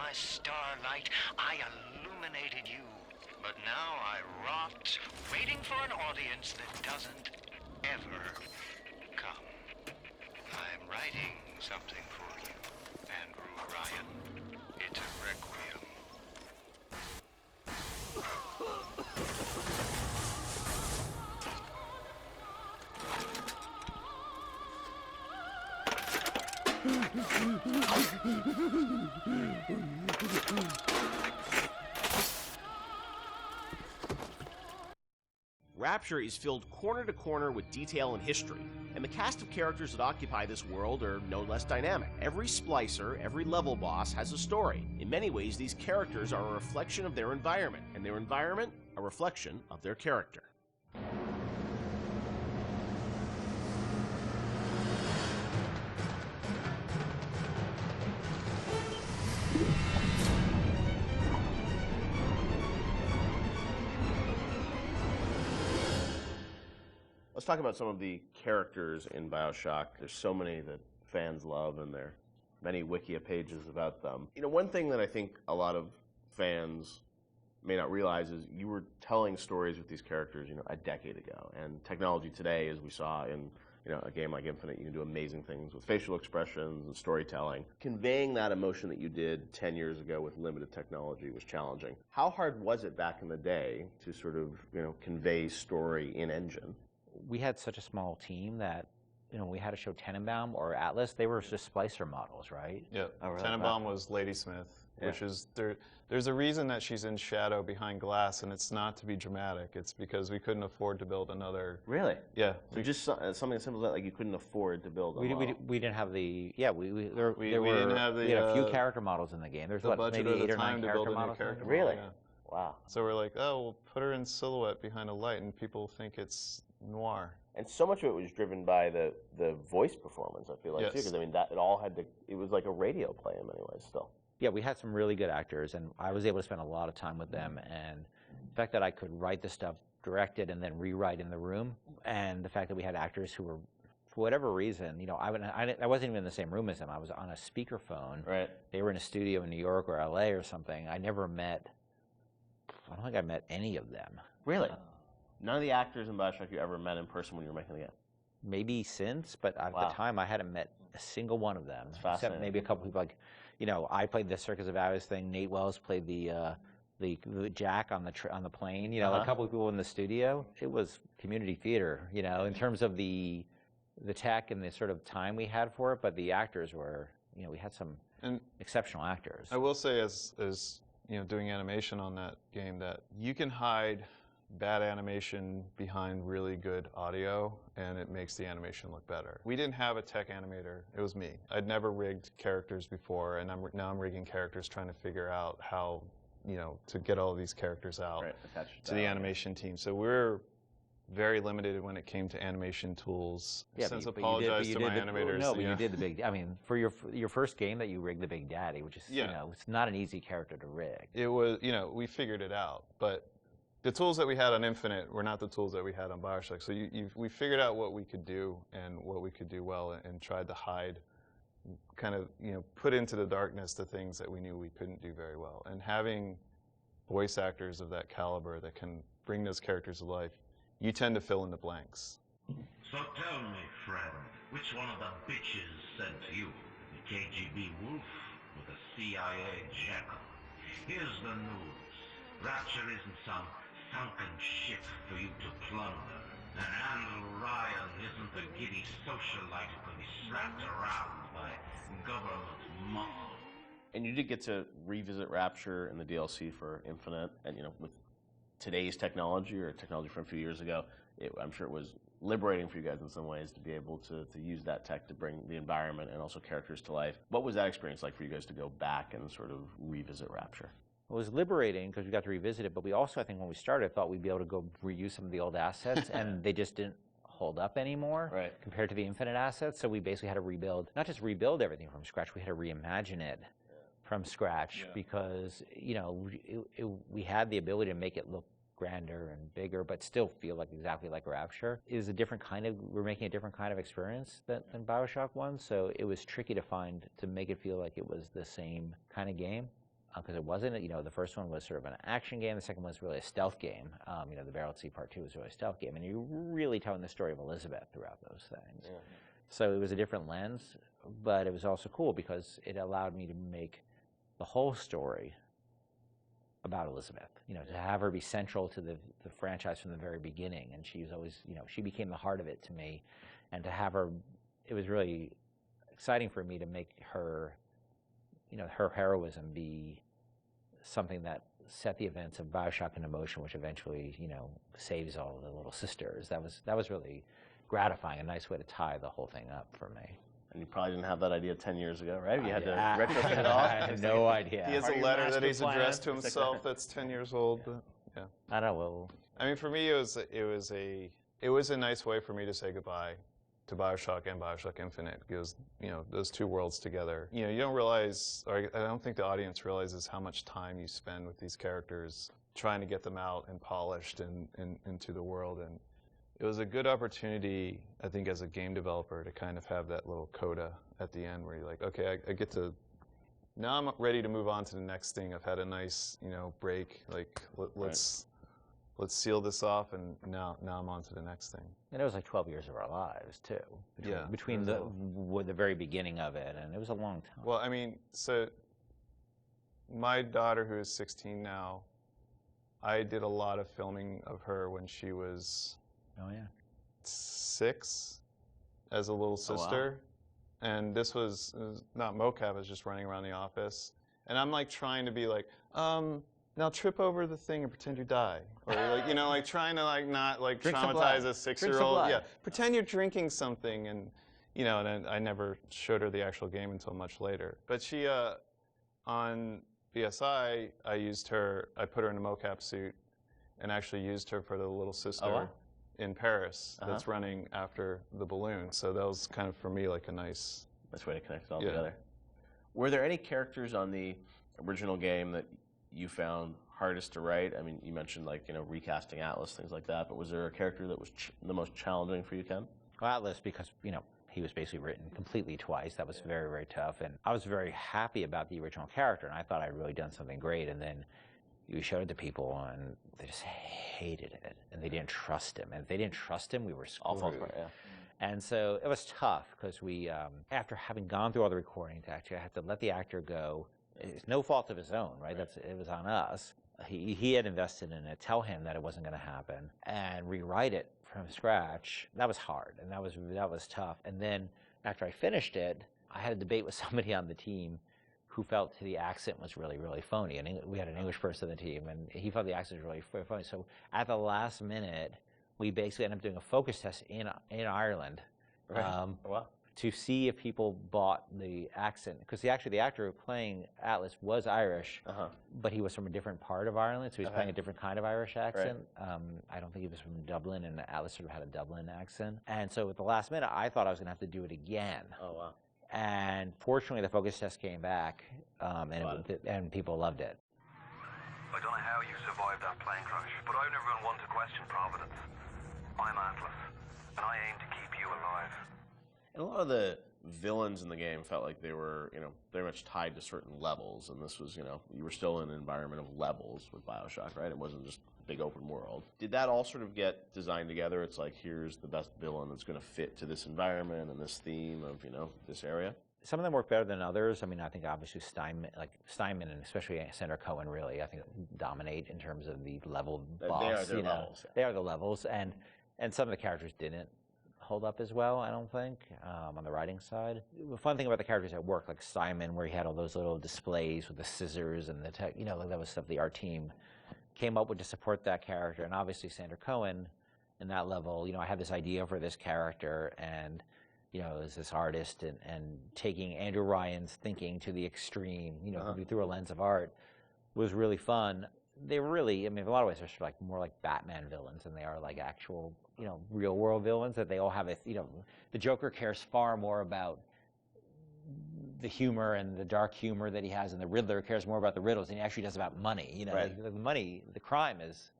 my starlight, I illuminated you. But now I rot, waiting for an audience that doesn't ever come. I'm writing something for you, Andrew Ryan. It's a requiem. Rapture is filled corner to corner with detail and history, and the cast of characters that occupy this world are no less dynamic. Every splicer, every level boss has a story. In many ways, these characters are a reflection of their environment, and their environment a reflection of their character. Let's talk about some of the characters in BioShock. There's so many that fans love, and there are many Wikia pages about them. You know, one thing that I think a lot of fans may not realize is you were telling stories with these characters, a decade ago. And technology today, as we saw in, a game like Infinite, you can do amazing things with facial expressions and storytelling. Conveying that emotion that you did 10 years ago with limited technology was challenging. How hard was it back in the day to sort of, convey story in engine? We had such a small team that, we had to show Tenenbaum or Atlas. They were just splicer models, right? Yeah, Oh, really? Tenenbaum was Ladysmith, which is, there's a reason that she's in shadow behind glass, and it's not to be dramatic. It's because we couldn't afford to build another. Really? Yeah. So just something as simple as that, like you couldn't afford to build a model. We didn't have the, we didn't have the, we had a few character models in the game. There's the budget maybe or 8 the or 9 time to character build a new models. character Really? model, yeah. Wow. So we're like, oh, we'll put her in silhouette behind a light, and people think it's noir. And so much of it was driven by the voice performance, I feel like, too, Yes. because, that it all had to, it was like a radio play in many ways still. Yeah, we had some really good actors, and I was able to spend a lot of time with them. And the fact that I could write the stuff, direct it, and then rewrite in the room, and the fact that we had actors who were, for whatever reason, I wasn't even in the same room as them. I was on a speakerphone. Right. They were in a studio in New York or LA or something. I don't think I met any of them. Really? None of the actors in BioShock you ever met in person when you were making the game? Maybe since, but at the time I hadn't met a single one of them. That's fascinating. Except maybe a couple people I played the Circus of Alice thing. Nate Wells played the Jack on the plane. A couple of people in the studio. It was community theater, in terms of the tech and the sort of time we had for it. But the actors were, we had some exceptional actors. I will say, as doing animation on that game, that you can hide bad animation behind really good audio, and it makes the animation look better. We didn't have a tech animator. It was me. I'd never rigged characters before, and now I'm rigging characters, trying to figure out how, to get all of these characters out to the animation team. So we're very limited when it came to animation tools. Yeah, Since apologize to my animators. No, but you did the big. I mean, for your first game that you rigged the Big Daddy, which is it's not an easy character to rig. It was, we figured it out, but the tools that we had on Infinite were not the tools that we had on BioShock. So we figured out what we could do and what we could do well, and tried to hide, kind of, put into the darkness the things that we knew we couldn't do very well. And having voice actors of that caliber that can bring those characters to life, you tend to fill in the blanks. So tell me, friend, which one of the bitches sent you? The KGB wolf or the CIA jackal? Here's the news. Rapture isn't some sunken ship for you to plunder. And Andrew Ryan isn't a giddy socialite who can be strapped around by government muscle. And you did get to revisit Rapture in the DLC for Infinite, and with today's technology or technology from a few years ago, I'm sure it was liberating for you guys in some ways to be able to use that tech to bring the environment and also characters to life. What was that experience like for you guys to go back and sort of revisit Rapture? It was liberating because we got to revisit it, but we also, I think when we started, thought we'd be able to go reuse some of the old assets, and they just didn't hold up anymore compared to the Infinite assets. So we basically had to rebuild, not just rebuild everything from scratch, we had to reimagine it from scratch because, we had the ability to make it look grander and bigger, but still feel exactly like Rapture. It was we're making a different kind of experience than BioShock 1, so it was tricky to make it feel like it was the same kind of game. because it wasn't, the first one was sort of an action game, the second one was really a stealth game. The Barrel at Sea Part 2 was really a stealth game, and you're really telling the story of Elizabeth throughout those things. Yeah. So it was a different lens, but it was also cool because it allowed me to make the whole story about Elizabeth, to have her be central to the franchise from the very beginning. And she was always, she became the heart of it to me. And to have her, it was really exciting for me to make her, her heroism be something that set the events of BioShock into motion, which eventually, saves all the little sisters. That was really gratifying, a nice way to tie the whole thing up for me. And you probably didn't have that idea 10 years ago, right? You had to retrofit it all. I had no idea. He has a letter that he's addressed to himself that's 10 years old. Yeah. I don't know. I mean, for me, it was a nice way for me to say goodbye to BioShock and BioShock Infinite, because those two worlds together. You don't realize, or I don't think the audience realizes how much time you spend with these characters, trying to get them out and polished and into the world. And it was a good opportunity, I think, as a game developer to kind of have that little coda at the end where you're like, okay, I get to, now I'm ready to move on to the next thing. I've had a nice, break. Like, let's seal this off, and now I'm on to the next thing. And it was like 12 years of our lives, too. Between the very beginning of it, and it was a long time. Well, I mean, so my daughter, who is 16 now, I did a lot of filming of her when she was 6 as a little sister. Oh, wow. And this was not mocap, it was just running around the office. And I'm like trying to be like, now trip over the thing and pretend you die. Or like, trying to not traumatize a 6-year-old. Yeah, pretend you're drinking something, and and I never showed her the actual game until much later. But she, on BSI, I put her in a mocap suit and actually used her for the little sister in Paris that's running after the balloon. So that was kind of, for me, like a nice way to connect it all together. Were there any characters on the original game that you found hardest to write? I mean, you mentioned recasting Atlas, things like that, but was there a character that was the most challenging for you, Ken? Well, Atlas, because he was basically written completely twice. That was very, very tough, and I was very happy about the original character, and I thought I'd really done something great. And then you showed it to people, and they just hated it, and they didn't trust him. And if they didn't trust him, we were screwed. All falls apart, yeah. And so it was tough because we, after having gone through all the recordings, actually, I had to let the actor go. It's no fault of his own, right? It was on us. He had invested in it, tell him that it wasn't going to happen, and rewrite it from scratch. That was hard, and that was tough. And then after I finished it, I had a debate with somebody on the team who felt the accent was really, really phony. And we had an English person on the team, and he felt the accent was really phony. So at the last minute, we basically ended up doing a focus test in Ireland. Right. To see if people bought the accent, because the actor playing Atlas was Irish, but he was from a different part of Ireland, so he was playing a different kind of Irish accent. Right. I don't think he was from Dublin, and Atlas sort of had a Dublin accent. And so at the last minute, I thought I was going to have to do it again. Oh, wow. And fortunately, the focus test came back, and people loved it. I don't know how you survived that plane crash, but I've never been one to question Providence. I'm Atlas, and I aim to keep you alive. And a lot of the villains in the game felt like they were, very much tied to certain levels. And this was, you were still in an environment of levels with BioShock, right? It wasn't just a big open world. Did that all sort of get designed together? It's like, here's the best villain that's going to fit to this environment and this theme of, this area? Some of them work better than others. I mean, I think obviously Steinman and especially Sandra Cohen really, I think, dominate in terms of the level boss. They are their levels. They are the levels, and some of the characters didn't hold up as well, I don't think, on the writing side. The fun thing about the characters at work, like Simon, where he had all those little displays with the scissors and the tech, that was stuff the art team came up with to support that character. And obviously Sandra Cohen, in that level, I had this idea for this character, and as this artist, and taking Andrew Ryan's thinking to the extreme, through a lens of art, was really fun. They really, in a lot of ways, they're sort of like more like Batman villains than they are like actual, real world villains. That they all have the Joker cares far more about the humor and the dark humor that he has, and the Riddler cares more about the riddles than he actually does about money. Right. The money, the crime is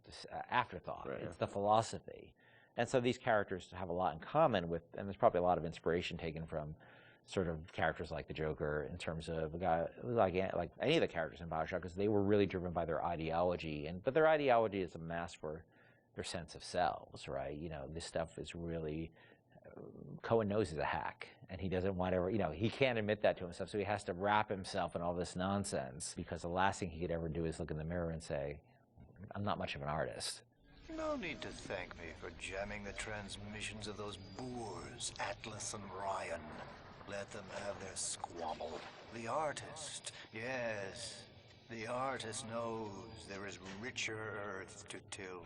this afterthought. Right, it's the philosophy. And so these characters have a lot in common with, and there's probably a lot of inspiration taken from sort of characters like the Joker in terms of a guy like any of the characters in BioShock, because they were really driven by their ideology, but their ideology is a mask for their sense of selves, right? You know, this stuff is really Cohen knows he's a hack, and he doesn't want to, he can't admit that to himself, so he has to wrap himself in all this nonsense, because the last thing he could ever do is look in the mirror and say, I'm not much of an artist. No need to thank me for jamming the transmissions of those boors, Atlas and Ryan. Let them have their squabble. The artist, yes, the artist knows there is richer earth to till.